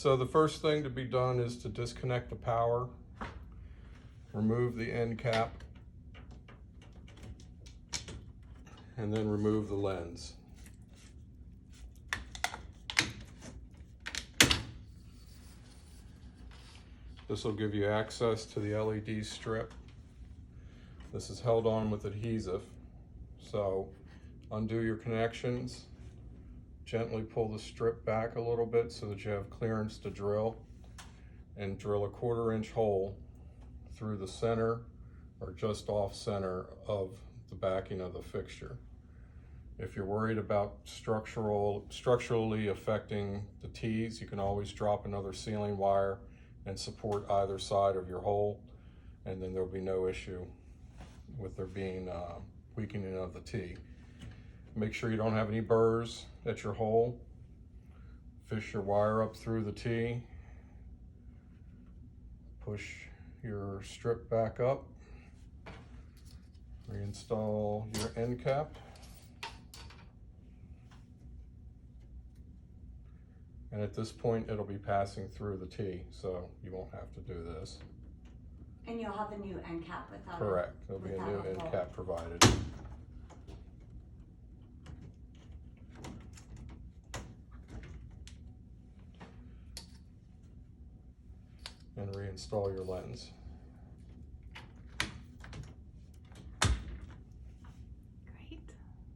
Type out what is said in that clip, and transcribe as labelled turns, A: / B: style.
A: So the first thing to be done is to disconnect the power, remove the end cap, and then remove the lens. This will give you access to the LED strip. This is held on with adhesive. So undo your connections, gently pull the strip back a little bit so that you have clearance to drill, and drill a 1/4 inch hole through the center or just off center of the backing of the fixture. If you're worried about structurally affecting the T's, you can always drop another ceiling wire and support either side of your hole, and then there'll be no issue with there being weakening of the T. Make sure you don't have any burrs at your hole. Fish your wire up through the T. Push your strip back up. Reinstall your end cap. And at this point, it'll be passing through the T, so you won't have to do this.
B: And you'll have a new end cap without
A: Correct. There'll be a new end cap provided. And reinstall your lens.